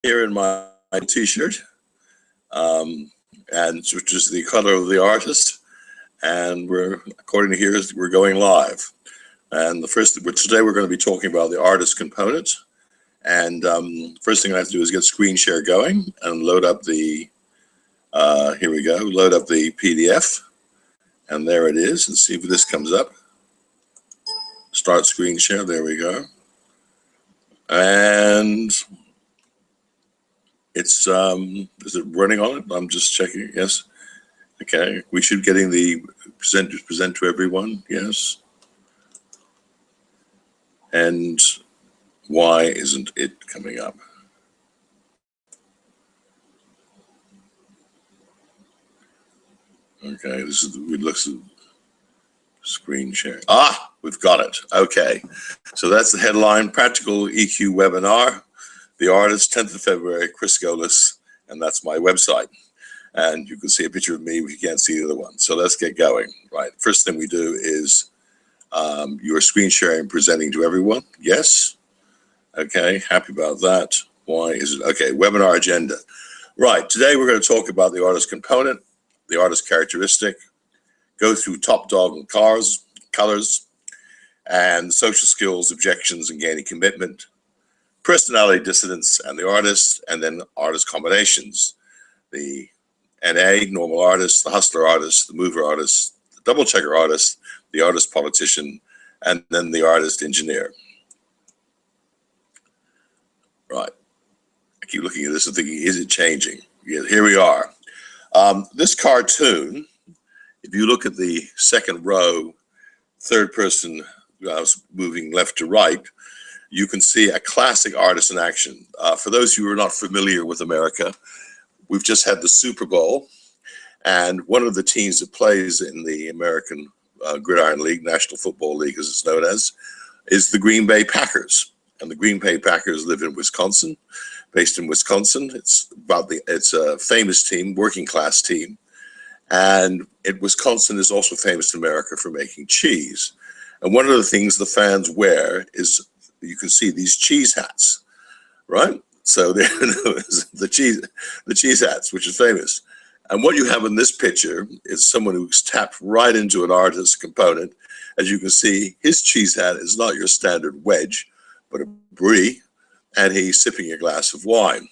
here in my t-shirt, and which is the color of the artist. And we're, according to here, we're going live. And today we're going to be talking about the artist component. And first thing I have to do is get screen share going and load up the, here we go, load up the PDF. And there it is. Let's see if this comes up. Start screen share, there we go. And it's, is it running on it? I'm just checking, yes. Okay, we should getting the present to everyone, yes. And why isn't it coming up? Okay, this is we look at screen share. Ah, we've got it. Okay, so that's the headline: Practical EQ Webinar. The artist, 10th of February, Chris Golis, and that's my website. And you can see a picture of me, but you can't see the other one. So let's get going. Right, first thing we do is your screen sharing, presenting to everyone. Yes. Okay, happy about that. Why is it? Okay, webinar agenda. Right, today we're going to talk about the artist component, the artist characteristic, go through top dog and colors, and social skills, objections, and gaining commitment, personality dissonance and the artist, and then artist combinations, the NA, normal artist, the hustler artist, the mover artist, the double checker artist, the artist politician, and then the artist engineer. Right. I keep looking at this and thinking, is it changing? Yeah, here we are. This cartoon, if you look at the second row, third person moving left to right, you can see a classic artist in action. For those of you who are not familiar with America, we've just had the Super Bowl, and one of the teams that plays in the American Gridiron League, National Football League as it's known as, is the Green Bay Packers. And the Green Bay Packers live in Wisconsin, based in Wisconsin. It's a famous team, working class team. And Wisconsin is also famous in America for making cheese. And one of the things the fans wear is, you can see these cheese hats, right? So they're the cheese hats, which is famous. And what you have in this picture is someone who's tapped right into an artist component. As you can see, his cheese hat is not your standard wedge, but a brie, and he's sipping a glass of wine.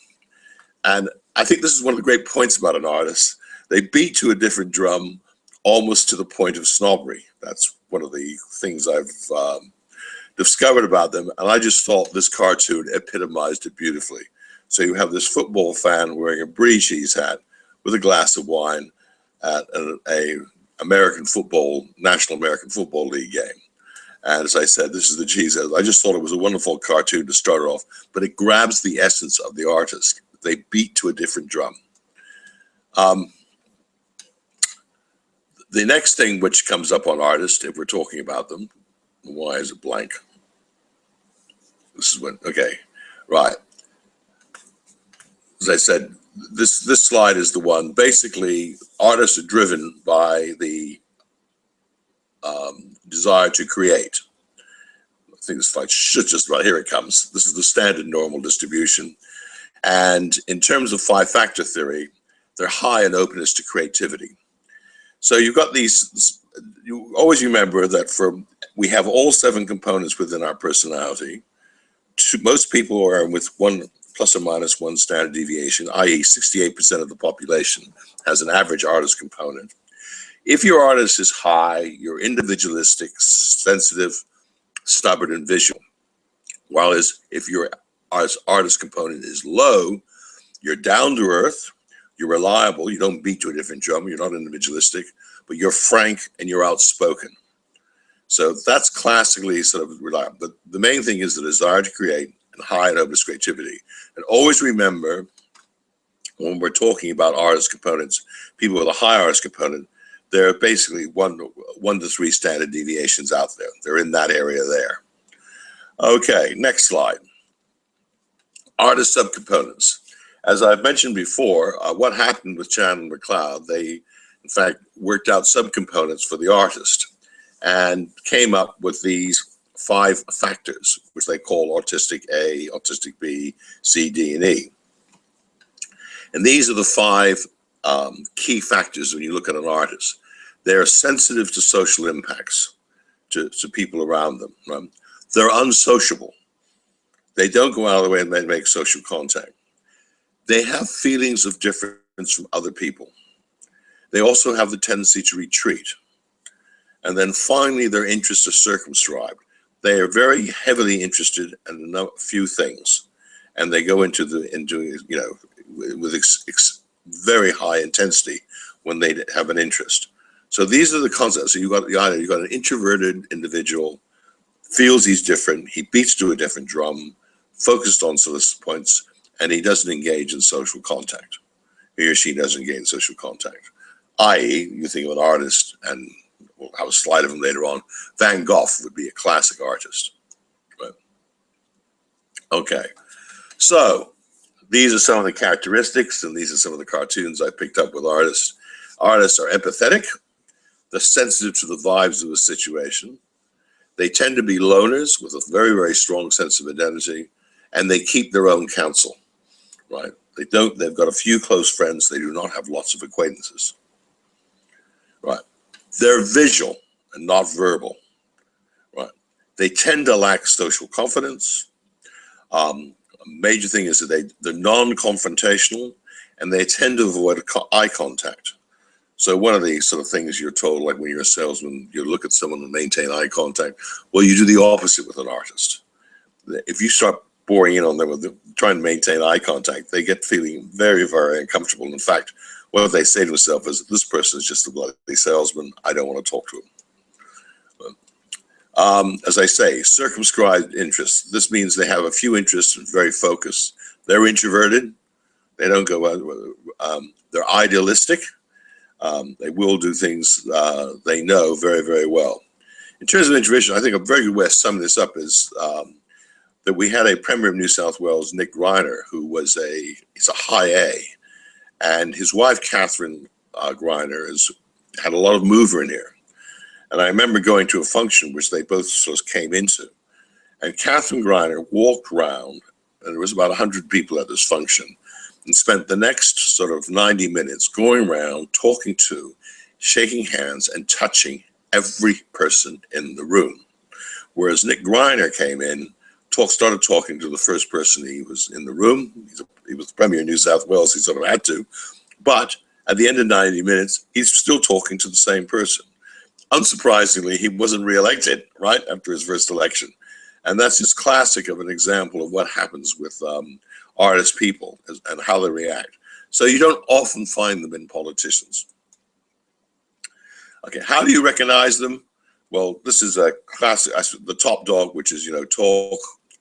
And I think this is one of the great points about an artist. They beat to a different drum, almost to the point of snobbery. That's one of the things I've discovered about them, and I just thought this cartoon epitomized it beautifully. So you have this football fan wearing a brie cheese hat with a glass of wine at a National American Football League game. And as I said, this is the cheese hat. I just thought it was a wonderful cartoon to start off, but it grabs the essence of the artist. They beat to a different drum. The next thing which comes up on artists, if we're talking about them, why is it blank? This is when, okay, right. As I said, this slide is the one. Basically, artists are driven by the desire to create. I think this slide should just about, here it comes. This is the standard normal distribution. And in terms of five-factor theory, they're high in openness to creativity. So you've got these, you always remember that we have all 7 components within our personality. Most people are with one plus or minus 1 standard deviation, i.e. 68% of the population has an average artist component. If your artist is high, you're individualistic, sensitive, stubborn, and visual. Whereas if your artist component is low, you're down to earth, you're reliable, you don't beat to a different drum, you're not individualistic, but you're frank and you're outspoken. So that's classically sort of reliable. But the main thing is the desire to create and high and openness creativity. And always remember, when we're talking about artist components, people with a high artist component, there are basically one to 3 standard deviations out there. They're in that area there. Okay, next slide. Artist subcomponents. As I've mentioned before, what happened with Chan and McLeod, they in fact worked out subcomponents for the artist and came up with these 5 factors, which they call autistic A, autistic B, C, D, and E. And these are the five key factors when you look at an artist. They're sensitive to social impacts, to people around them. Right? They're unsociable. They don't go out of the way and make social contact. They have feelings of difference from other people. They also have the tendency to retreat. And then finally, their interests are circumscribed. They are very heavily interested in a few things, and they go into with very high intensity when they have an interest. So these are the concepts. So you got an introverted individual, feels he's different, he beats to a different drum, focused on solicit points, and he doesn't engage in social contact. He or she doesn't engage in social contact. I.e., you think of an artist, and we'll have a slide of him later on. Van Gogh would be a classic artist. Right? Okay, so these are some of the characteristics, and these are some of the cartoons I picked up with artists. Artists are empathetic. They're sensitive to the vibes of a situation. They tend to be loners with a very, very strong sense of identity, and they keep their own counsel, right? They've got a few close friends. They do not have lots of acquaintances, right? They're visual and not verbal, right? They tend to lack social confidence. A major thing is that they're non-confrontational, and they tend to avoid eye contact. So one of the sort of things you're told, like when you're a salesman, you look at someone and maintain eye contact. Well, you do the opposite with an artist. If you start boring in on them with trying to maintain eye contact, they get feeling very, very uncomfortable. In fact, what they say to themselves is, this person is just a bloody salesman. I don't want to talk to him. As I say, circumscribed interests. This means they have a few interests and very focused. They're introverted. They don't go out. They're idealistic. They will do things they know very, very well. In terms of introversion, I think a very good way of summing this up is that we had a Premier of New South Wales, Nick Greiner, who he's a high A, and his wife, Catherine Greiner, had a lot of mover in here. And I remember going to a function which they both sort of came into, and Catherine Greiner walked around, and there was about 100 people at this function, and spent the next sort of 90 minutes going around, talking to, shaking hands, and touching every person in the room. Whereas Nick Greiner came in, started talking to the first person he was in the room. He was the Premier of New South Wales, he sort of had to. But at the end of 90 minutes, he's still talking to the same person. Unsurprisingly, he wasn't re-elected, right, after his first election. And that's just classic of an example of what happens with artist people and how they react. So you don't often find them in politicians. Okay, how do you recognize them? Well, this is a classic, the top dog, which is, talk,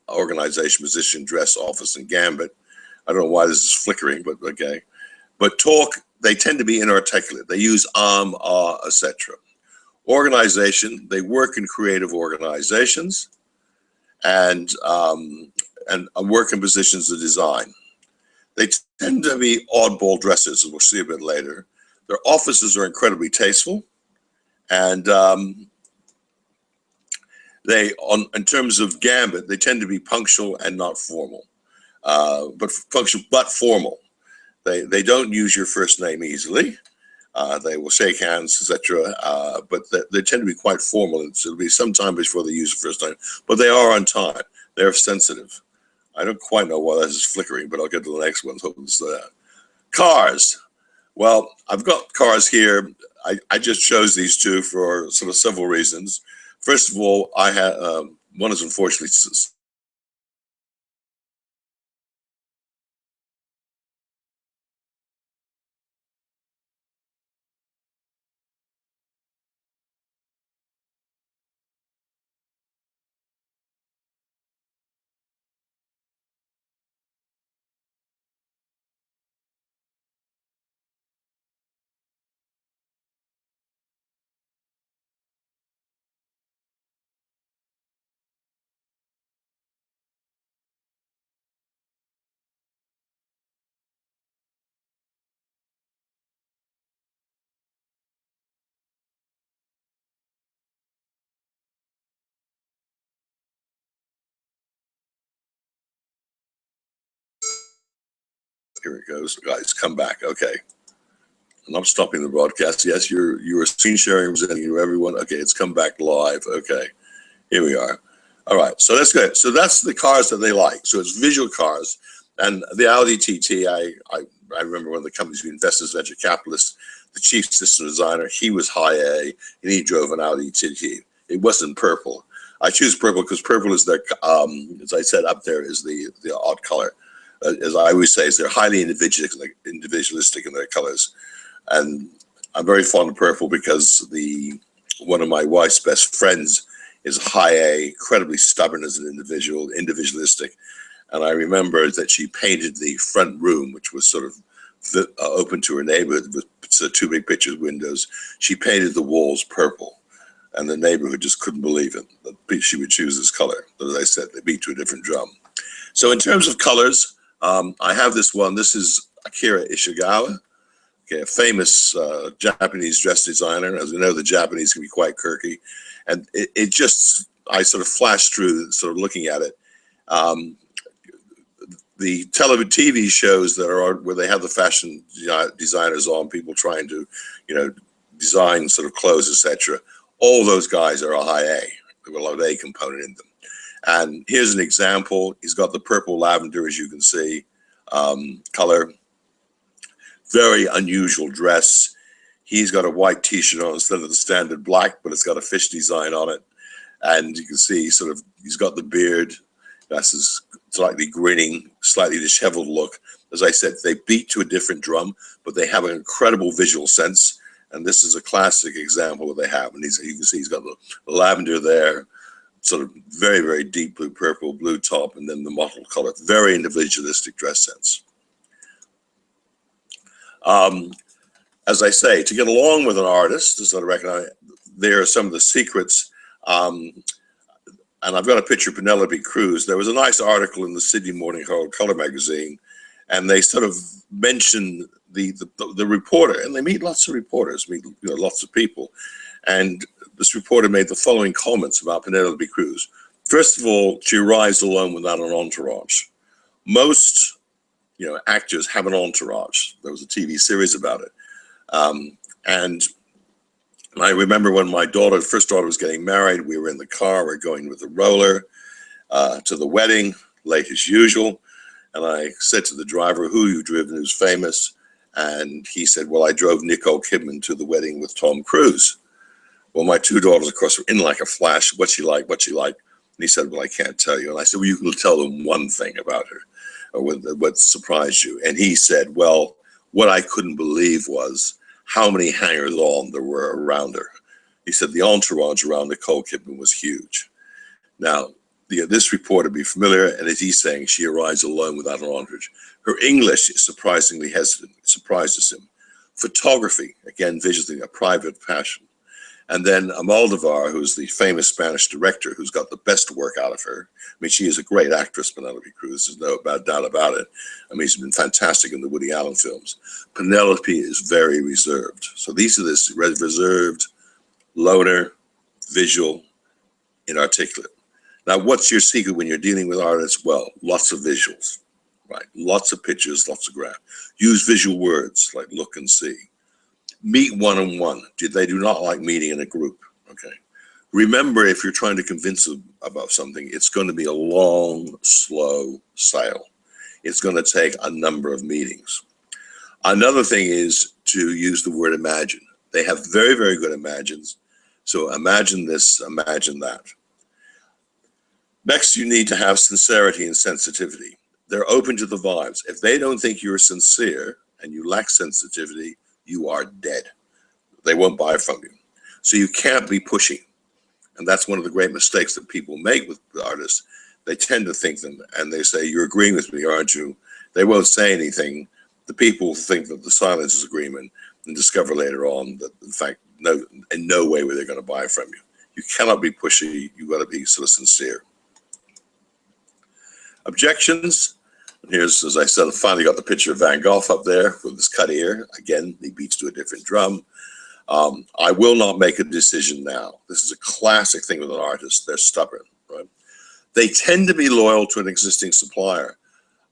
organization, position, dress, office, and gambit. I don't know why this is flickering, but okay. But talk, they tend to be inarticulate. They use etc. Organization, they work in creative organizations and work in positions of design. They tend to be oddball dressers, as we'll see a bit later. Their offices are incredibly tasteful, and in terms of gambit, they tend to be punctual and not formal, but punctual but formal. They don't use your first name easily. They will shake hands, etc. But they tend to be quite formal. It'll be some time before they use the first name, but they are on time. They're sensitive. I don't quite know why this is flickering, but I'll get to the next one. Cars. Well, I've got cars here. I just chose these two for sort of several reasons. First of all, I had one is unfortunately Here it goes. Guys, come back. Okay. And I'm stopping the broadcast. Yes, you're screen sharing, presenting to everyone. Okay, it's come back live. Okay, here we are. All right, so that's good. So that's the cars that they like. So it's visual cars. And the Audi TT, I remember one of the companies we investors, venture capitalists, the chief system designer, he was high A, and he drove an Audi TT. It wasn't purple. I choose purple because purple is their, as I said up there, is the odd color. As I always say, is they're highly individualistic in their colors. And I'm very fond of purple because one of my wife's best friends is high A, incredibly stubborn as an individual, individualistic. And I remember that she painted the front room, which was sort of open to her neighborhood with two big picture windows. She painted the walls purple, and the neighborhood just couldn't believe it, that she would choose this color. But as I said, they beat to a different drum. So in terms of colors, I have this one. This is Akira Ishikawa. Okay, a famous Japanese dress designer. As we know, the Japanese can be quite quirky. And it just, I sort of flashed through, sort of looking at it. The TV shows that are where they have the fashion designers on, people trying to, design sort of clothes, etc. All those guys are a high A. They've got a lot of A component in them. And here's an example. He's got the purple lavender, as you can see, color. Very unusual dress. He's got a white t-shirt on instead of the standard black, but it's got a fish design on it. And you can see he's got the beard. That's his slightly grinning, slightly disheveled look. As I said, they beat to a different drum, but they have an incredible visual sense. And this is a classic example that they have. And you can see he's got the lavender there, sort of very, very deep blue, purple, blue top, and then the mottled color. Very individualistic dress sense. As I say, to get along with an artist, as I recognize, there are some of the secrets. And I've got a picture of Penelope Cruz. There was a nice article in the Sydney Morning Herald Color magazine, and they sort of mentioned the reporter, and they meet lots of reporters, meet lots of people. And this reporter made the following comments about Penelope Cruz. First of all, she arrives alone without an entourage. Most actors have an entourage. There was a TV series about it. And I remember when my first daughter was getting married, we were in the car, we're going with the roller to the wedding, late as usual. And I said to the driver, who you driven, who's famous? And he said, well, I drove Nicole Kidman to the wedding with Tom Cruise. Well, my two daughters, of course, were in like a flash. What's she like? What's she like? And he said, well, I can't tell you. And I said, well, you can tell them one thing about her, or what surprised you. And he said, well, what I couldn't believe was how many hangers-on there were around her. He said the entourage around Nicole Kidman was huge. Now, this reporter be familiar, and as he's saying, she arrives alone without an entourage. Her English is surprisingly hesitant. It surprises him. Photography, again, visually a private passion. And then Almodovar, who's the famous Spanish director, who's got the best work out of her. I mean, she is a great actress, Penelope Cruz. There's no doubt about it. I mean, she's been fantastic in the Woody Allen films. Penelope is very reserved. So these are this reserved, loner, visual, inarticulate. Now, what's your secret when you're dealing with artists? Well, lots of visuals, right? Lots of pictures, lots of graphs. Use visual words like look and see. Meet one-on-one. They do not like meeting in a group, okay? Remember, if you're trying to convince them about something, it's going to be a long, slow sale. It's going to take a number of meetings. Another thing is to use the word imagine. They have very, very good imagines. So imagine this, imagine that. Next, you need to have sincerity and sensitivity. They're open to the vibes. If they don't think you're sincere and you lack sensitivity, you are dead. They won't buy from you. So you can't be pushy. And that's one of the great mistakes that people make with artists. They tend to think them, and they say, you're agreeing with me, aren't you? They won't say anything. The people think that the silence is agreement and discover later on that, in fact, in no way were they going to buy from you. You cannot be pushy. You've got to be sort of sincere. Objections. Here's, as I said, I finally got the picture of Van Gogh up there with his cut ear. Again, he beats to a different drum. I will not make a decision now. This is a classic thing with an artist. They're stubborn, right? They tend to be loyal to an existing supplier.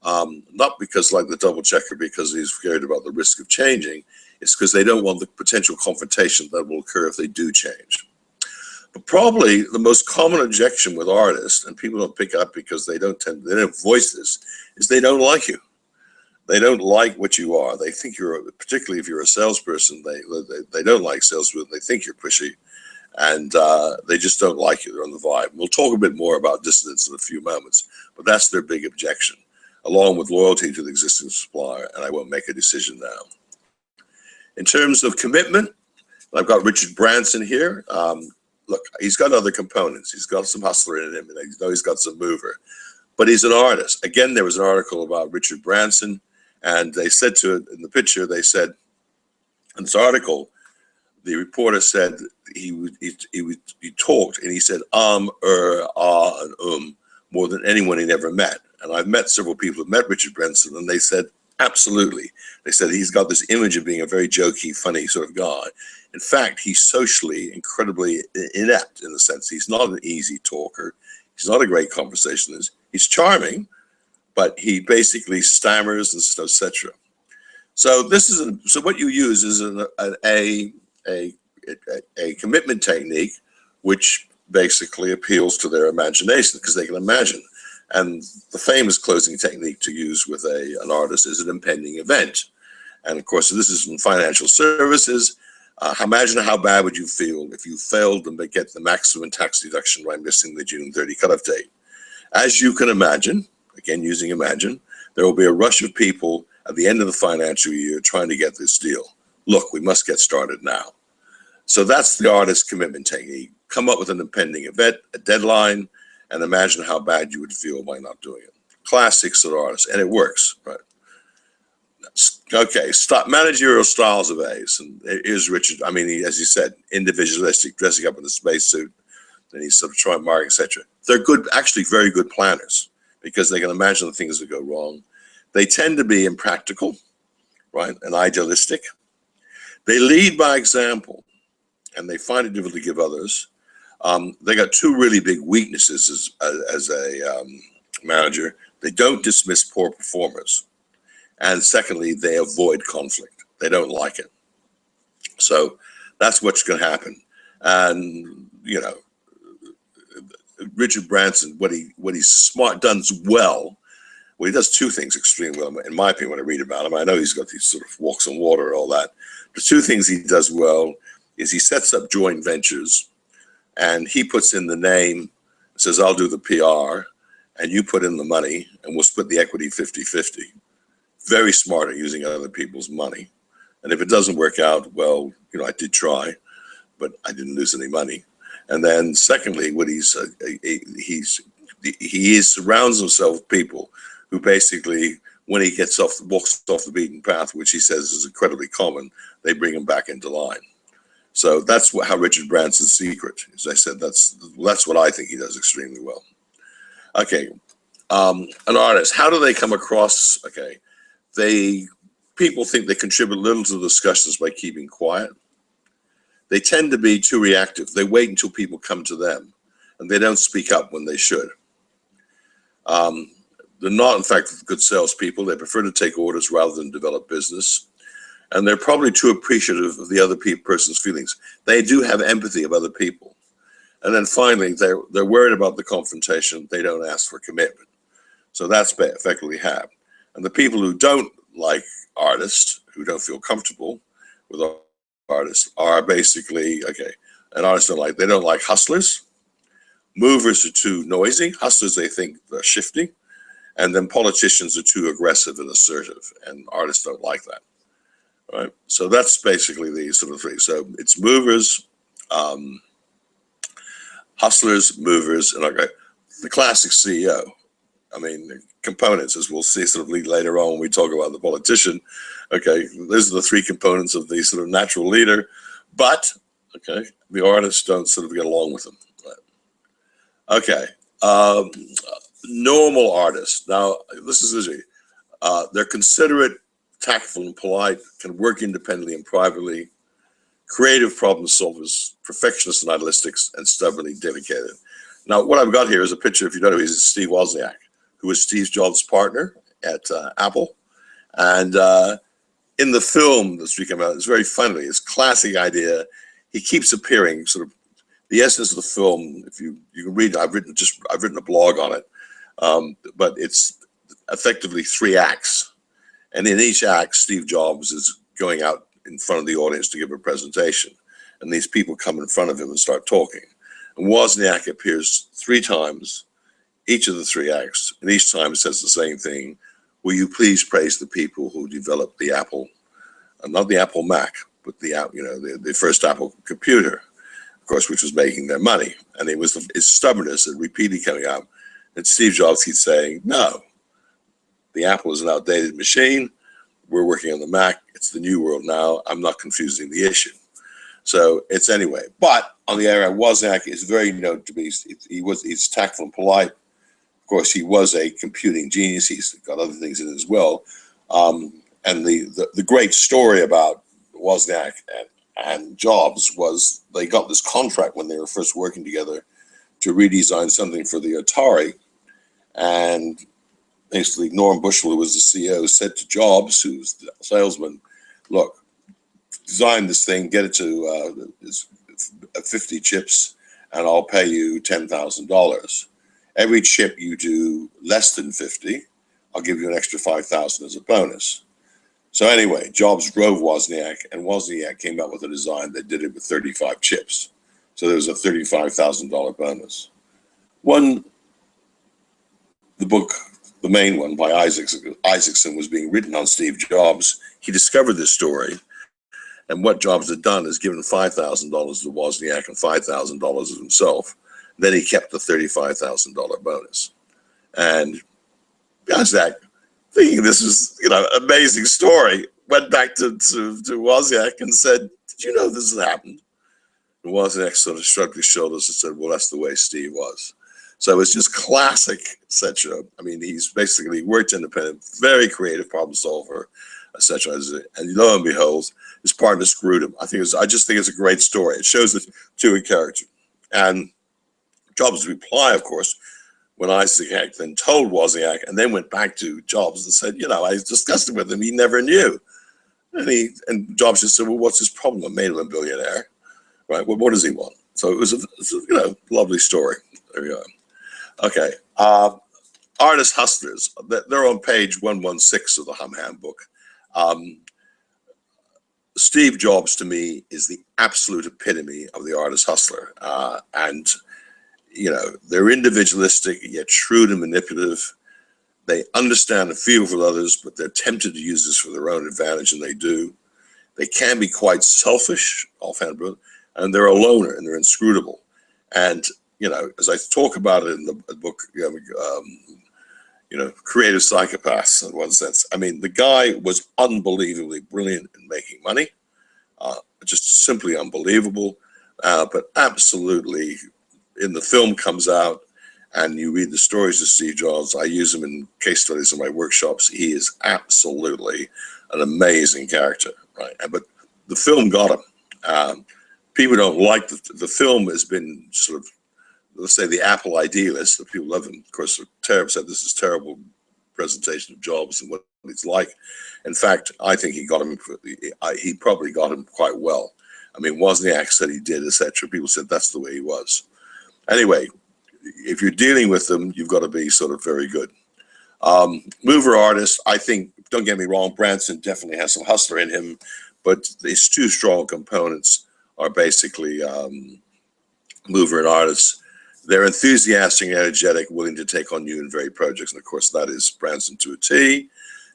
Not because like the double checker, because he's scared about the risk of changing. It's because they don't want the potential confrontation that will occur if they do change. But probably the most common objection with artists, and people don't pick up because they don't voice this, is they don't like you. They don't like what you are. They think you're, particularly if you're a salesperson, they don't like salespeople. They think you're pushy, and they just don't like you. They're on the vibe. We'll talk a bit more about dissonance in a few moments, but that's their big objection, along with loyalty to the existing supplier, and I won't make a decision now. In terms of commitment, I've got Richard Branson here. Look, he's got other components. He's got some hustler in him, and I know he's got some mover, but he's an artist. Again, there was an article about Richard Branson, and they said to it in the picture, they said, in this article, the reporter said he talked, and he said ah, and more than anyone he'd ever met. And I've met several people who met Richard Branson, and they said, absolutely. They said he's got this image of being a very jokey, funny sort of guy. In fact, he's socially incredibly inept in the sense he's not an easy talker. He's not a great conversationalist. He's charming, but he basically stammers and etc. So this is so what you use is a commitment technique, which basically appeals to their imagination because they can imagine. And the famous closing technique to use with an artist is an impending event. And of course, this is in financial services. Imagine how bad would you feel if you failed to get the maximum tax deduction by missing the June 30 cutoff date. As you can imagine, again, using imagine, there will be a rush of people at the end of the financial year trying to get this deal. Look, we must get started now. So that's the artist commitment technique. Come up with an impending event, a deadline, and imagine how bad you would feel by not doing it. Classics of artists, and it works, right? Okay, managerial styles of A's. And here's Richard. I mean, as you said, individualistic, dressing up in a spacesuit, and he's sort of trying marketing, etc. They're good, actually very good planners because they can imagine the things that go wrong. They tend to be impractical, right, and idealistic. They lead by example, and they find it difficult to give others. They got two really big weaknesses as a manager. They don't dismiss poor performers. And secondly, they avoid conflict. They don't like it. So that's what's going to happen. And, you know, Richard Branson, what he's done well, he does two things extremely well, in my opinion, when I read about him. I know he's got these sort of walks on water and all that. The two things he does well is he sets up joint ventures, and he puts in the name, says, I'll do the PR, and you put in the money, and we'll split the equity 50-50. Very smart at using other people's money. And if it doesn't work out, well, you know, I did try, but I didn't lose any money. And then secondly, what he surrounds himself with people who basically, when he walks off the beaten path, which he says is incredibly common, they bring him back into line. So that's how Richard Branson's secret. As I said, that's what I think he does extremely well. Okay, an artist, how do they come across? Okay, people think they contribute little to the discussions by keeping quiet. They tend to be too reactive. They wait until people come to them, and they don't speak up when they should. They're not, in fact, good salespeople. They prefer to take orders rather than develop business. And they're probably too appreciative of the other person's feelings. They do have empathy of other people. And then finally, they're worried about the confrontation. They don't ask for commitment. So that's effectively half. And the people who don't like artists, who don't feel comfortable with artists, are basically, okay, an artist they don't like hustlers. Movers are too noisy. Hustlers, they think they're shifty. And then politicians are too aggressive and assertive. And artists don't like that. Right, so that's basically the sort of three. So it's movers, hustlers, movers, and okay, the classic CEO. I mean, components, as we'll see sort of later on when we talk about the politician. Okay, those are the three components of the sort of natural leader, but okay, the artists don't sort of get along with them. Right. Okay, normal artists. Now, this is easy. They're considerate, tactful and polite, can work independently and privately, creative problem solvers, perfectionists and idealistics, and stubbornly dedicated. Now, what I've got here is a picture, if you don't know, he's Steve Wozniak, who was Steve Jobs' partner at Apple. And in the film that's come out, it's very funny. It's a classic idea. He keeps appearing. Sort of the essence of the film. If you can read it, I've written a blog on it. But it's effectively 3 acts, and in each act, Steve Jobs is going out in front of the audience to give a presentation, and these people come in front of him and start talking. And Wozniak appears 3 times, each of the 3 acts, and each time says the same thing: "Will you please praise the people who developed the Apple, not the Apple Mac, but the first Apple computer, of course, which was making their money." And it was his stubbornness that repeatedly coming out. And Steve Jobs keeps saying, "No, the Apple is an outdated machine. We're working on the Mac. It's the new world now. I'm not confusing the issue." So it's anyway. But on the other hand, Wozniak is very known to be, he's tactful and polite. Of course, he was a computing genius. He's got other things in it as well. And the great story about Wozniak and Jobs was they got this contract when they were first working together to redesign something for the Atari. And basically, Norm Bushell, who was the CEO, said to Jobs, who's the salesman, "Look, design this thing, get it to 50 chips, and I'll pay you $10,000. Every chip you do less than 50, I'll give you an extra 5,000 as a bonus." So anyway, Jobs drove Wozniak, and Wozniak came up with a design that did it with 35 chips. So there was a $35,000 bonus. The book, the main one by Isaacson, was being written on Steve Jobs. He discovered this story, and what Jobs had done is given $5,000 to Wozniak and $5,000 of himself. Then he kept the $35,000 bonus. And Wozniak, thinking this was, amazing story, went back to Wozniak and said, "Did you know this had happened?" And Wozniak sort of shrugged his shoulders and said, "Well, that's the way Steve was." So it's just classic, etc. I mean, he's basically worked independent, very creative problem solver, etc. And lo and behold, his partner screwed him. I just think it's a great story. It shows the 2 in character. And Jobs' reply, of course, when Isaac then told Wozniak, and then went back to Jobs and said, "I discussed it with him. He never knew." And Jobs just said, "Well, what's his problem? I made him a billionaire, right? Well, what does he want?" So it was a lovely story. There we go. Okay, artist hustlers. They're on page 116 of the Humm Handbook. Steve Jobs, to me, is the absolute epitome of the artist hustler, and they're individualistic yet shrewd and manipulative. They understand and feel for others, but they're tempted to use this for their own advantage, and they do. They can be quite selfish, offhand, and they're a loner, and they're inscrutable. And as I talk about it in the book, creative psychopaths in one sense. I mean, the guy was unbelievably brilliant in making money, just simply unbelievable. But absolutely, in the film comes out, and you read the stories of Steve Jobs. I use them in case studies in my workshops. He is absolutely an amazing character, right? But the film got him. People don't like the film has been sort of, let's say, the Apple idealist. The people love him. Of course, Terab said this is terrible presentation of Jobs and what he's like. In fact, I think he probably got him quite well. I mean, Wozniak said he did, etc. People said that's the way he was. Anyway, if you're dealing with them, you've got to be sort of very good. Mover artist, I think, don't get me wrong, Branson definitely has some hustler in him, but these 2 strong components are basically mover and artist. They're enthusiastic and energetic, willing to take on new and varied projects. And of course, that is Branson to a T.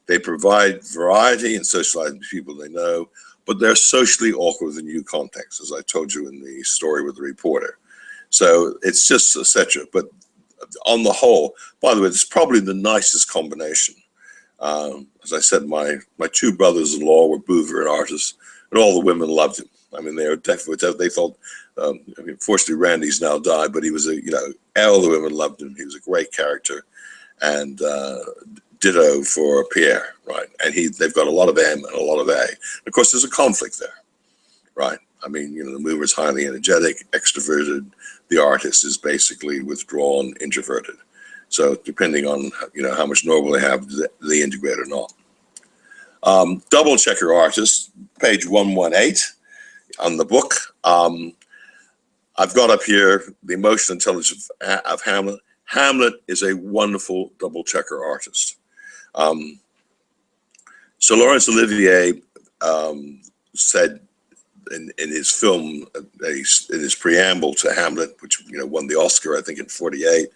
They provide variety and socialize with people they know, but they're socially awkward in new contexts, as I told you in the story with the reporter. So it's just etc. But on the whole, by the way, it's probably the nicest combination. As I said, my 2 brothers-in-law were mover and artists, and all the women loved him. I mean, they were definitely, they thought, fortunately Randy's now died, but he was all the women loved him. He was a great character, and ditto for Pierre, right? And they've got a lot of M and a lot of A. Of course, there's a conflict there, right? I mean, the mover's highly energetic, extroverted. The artist is basically withdrawn, introverted. So depending on, you know, how much normal they have, they integrate or not. Double checker artist, page 118 on the book. I've got up here the emotional intelligence of Hamlet. Hamlet is a wonderful double checker artist. So Laurence Olivier said in his film, in his preamble to Hamlet, which, you know, won the Oscar, I think, in '48,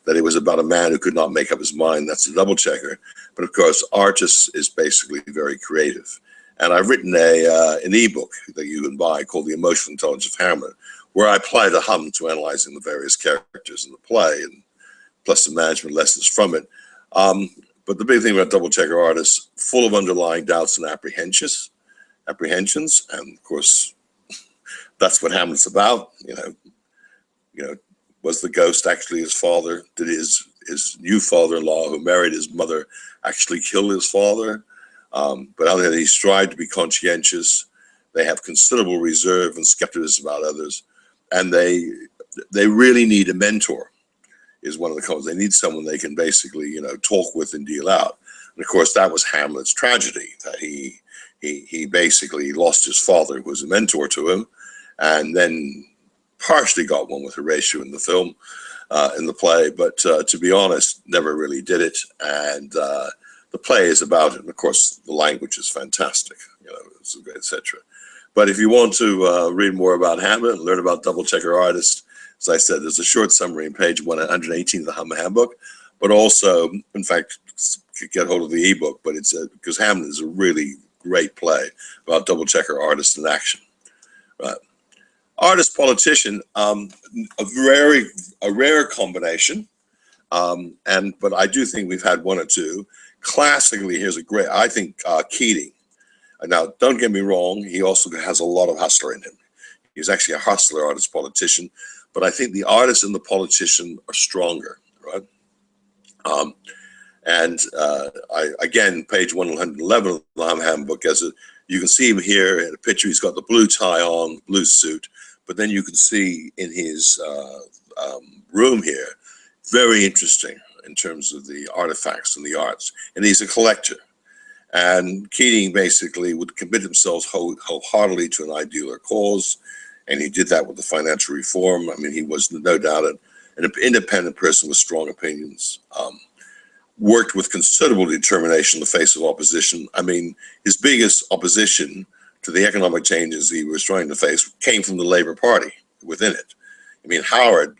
that it was about a man who could not make up his mind. That's a double checker. But of course, artist is basically very creative. And I've written an ebook that you can buy called The Emotional Intelligence of Hamlet, where I apply the Humm to analyzing the various characters in the play, and plus some management lessons from it. But the big thing about double checker artists, full of underlying doubts and apprehensions, and of course, that's what Hamlet's about. You know, was the ghost actually his father? Did his new father-in-law, who married his mother, actually kill his father? But other than he strived to be conscientious, they have considerable reserve and skepticism about others, and they really need a mentor. Is one of the comments. They need someone they can basically, you know, talk with and deal out. And of course, that was Hamlet's tragedy, that he basically lost his father, who was a mentor to him, and then partially got one with Horatio in the film, in the play, but to be honest, never really did it. And the play is about it, and of course, the language is fantastic, you know, etc. But if you want to read more about Hamlet and learn about double checker artists, as I said, there's a short summary on page 118 of the Humm Handbook, but also, in fact, get hold of the ebook. But it's because Hamlet is a really great play about double checker artists in action. Right. Artist politician, a rare combination, but I do think we've had one or two. Classically, here's a great, I think, Keating. Now, don't get me wrong, he also has a lot of hustler in him. He's actually a hustler, artist, politician, but I think the artist and the politician are stronger, right? Again, page 111 of the Humm Handbook, you can see him here in a picture. He's got the blue tie on, blue suit, but then you can see in his room here, very interesting in terms of the artifacts and the arts, and he's a collector. And Keating basically would commit himself wholeheartedly to an ideal or cause, and he did that with the financial reform. I mean, he was no doubt an independent person with strong opinions, worked with considerable determination in the face of opposition. I mean, his biggest opposition to the economic changes he was trying to face came from the Labour Party within it. I mean, Howard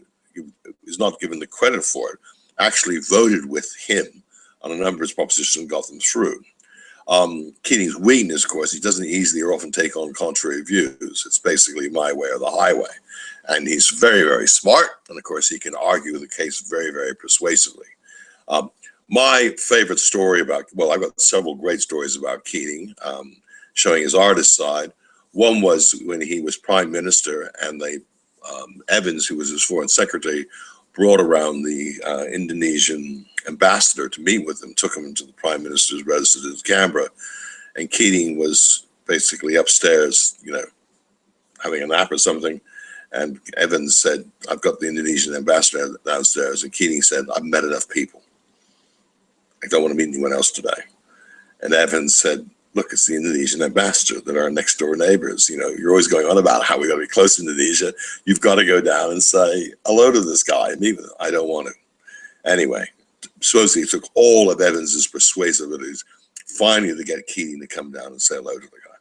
is not given the credit for it, actually voted with him on a number of his propositions and got them through. Keating's weakness, of course, he doesn't easily or often take on contrary views. It's basically my way or the highway. And he's very, very smart. And of course, he can argue the case very, very persuasively. My favorite story about, well, I've got several great stories about Keating, showing his artist side. One was when he was prime minister, and Evans, who was his foreign secretary, brought around the Indonesian ambassador to meet with him, took him to the prime minister's residence in Canberra, and Keating was basically upstairs, you know, having a nap or something, and Evans said, "I've got the Indonesian ambassador downstairs," and Keating said, "I've met enough people. I don't want to meet anyone else today." And Evans said, "Look, it's the Indonesian ambassador. They're our next door neighbors. You know, you're always going on about how we got to be close to Indonesia. You've got to go down and say hello to this guy and meet with him." I don't want to. Anyway, supposedly it took all of Evans's persuasive abilities finally to get Keating to come down and say hello to the guy.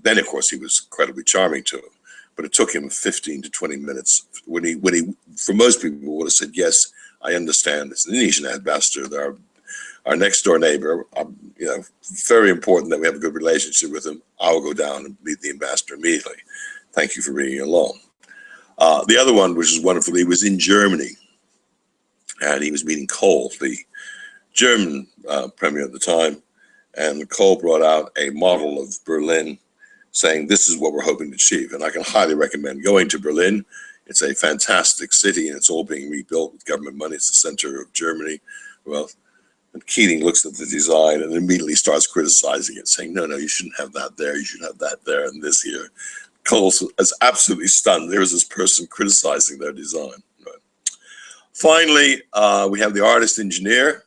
Then, of course, he was incredibly charming to him, but it took him 15 to 20 minutes when he, for most people, would have said, "Yes, I understand. It's an Indonesian ambassador. They're our next door neighbor. You know, very important that we have a good relationship with him. I will go down and meet the ambassador immediately. Thank you for bringing along." The other one, which is wonderful, he was in Germany, and he was meeting Kohl, the German premier at the time, and Kohl brought out a model of Berlin, saying, "This is what we're hoping to achieve." And I can highly recommend going to Berlin. It's a fantastic city, and it's all being rebuilt with government money. It's the center of Germany. Well, and Keating looks at the design and immediately starts criticizing it, saying, "No, you shouldn't have that there. You should have that there and this here." Kohl is absolutely stunned. There is this person criticizing their design. Right. Finally, we have the artist engineer.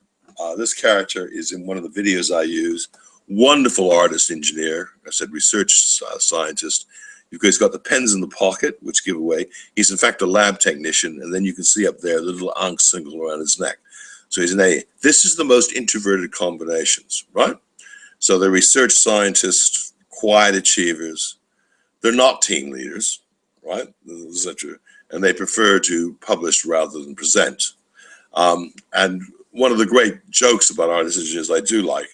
This character is in one of the videos I use. Wonderful artist engineer. I said research scientist. He's got the pens in the pocket, which give away. He's in fact a lab technician, and then you can see up there the little ankh symbol around his neck. So he's an A. This is the most introverted combinations, right? So they're research scientists, quiet achievers. They're not team leaders, right? Is that true? And they prefer to publish rather than present. And one of the great jokes about artist engineers I do like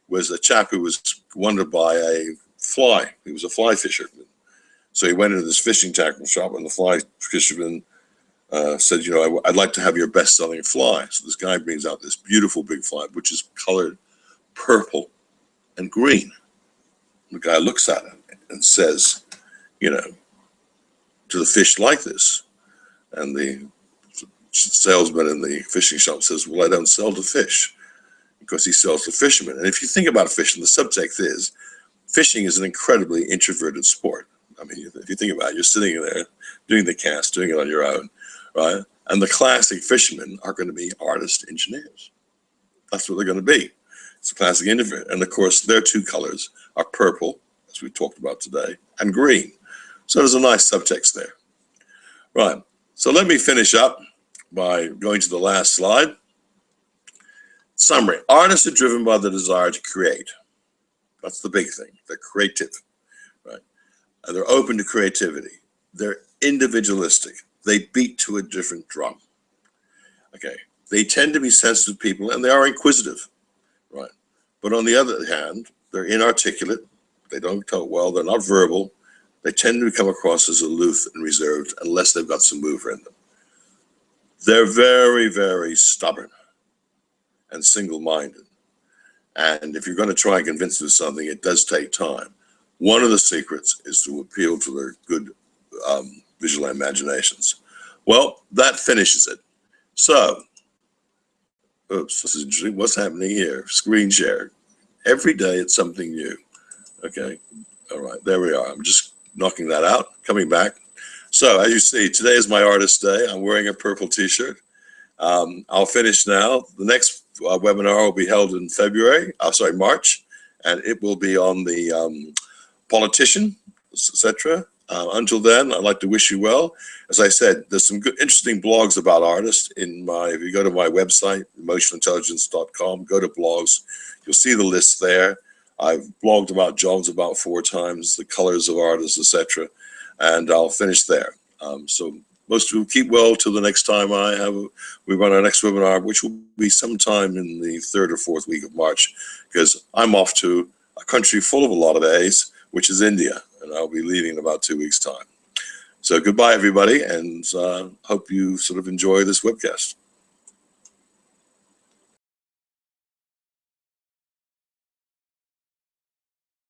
was a chap who was wanted by a fly. He was a fly fisherman. So he went into this fishing tackle shop, and the fly fisherman said, you know, I'd like to have your best-selling fly. So this guy brings out this beautiful big fly, which is colored purple and green. The guy looks at it and says, you know, do the fish like this? And the salesman in the fishing shop says, well, I don't sell to fish, because he sells to fishermen. And if you think about fishing, the subtext is fishing is an incredibly introverted sport. I mean, if you think about it, you're sitting there doing the cast, doing it on your own, right? And the classic fishermen are going to be artist engineers. That's what they're going to be. It's a classic introvert. And of course, their two colors are purple, as we talked about today, and green. So there's a nice subtext there. Right. So let me finish up by going to the last slide. Summary. Artists are driven by the desire to create. That's the big thing. They're creative, right? And they're open to creativity. They're individualistic. They beat to a different drum. Okay. They tend to be sensitive people, and they are inquisitive, right? But on the other hand, they're inarticulate. They don't talk well. They're not verbal. They tend to come across as aloof and reserved unless they've got some mover in them. They're very, very stubborn and single-minded. And if you're going to try and convince them of something, it does take time. One of the secrets is to appeal to their good visual imaginations. Well, that finishes it. So, oops, this is interesting. What's happening here? Screen share. Every day it's something new. Okay. All right. There we are. I'm just knocking that out. Coming back. So, as you see, today is my artist day. I'm wearing a purple t-shirt. I'll finish now. The next webinar will be held in March, and it will be on the politician, etc. Until then, I'd like to wish you well. As I said, there's some good, interesting blogs about artists in my, if you go to my website, emotionalintelligence.com, go to blogs, you'll see the list there. I've blogged about jobs about 4 times, the colors of artists, etc. And I'll finish there. So most of you keep well till the next time we run our next webinar, which will be sometime in the 3rd or 4th week of March, because I'm off to a country full of a lot of A's, which is India, and I'll be leaving in about 2 weeks' time. So goodbye, everybody, and hope you sort of enjoy this webcast.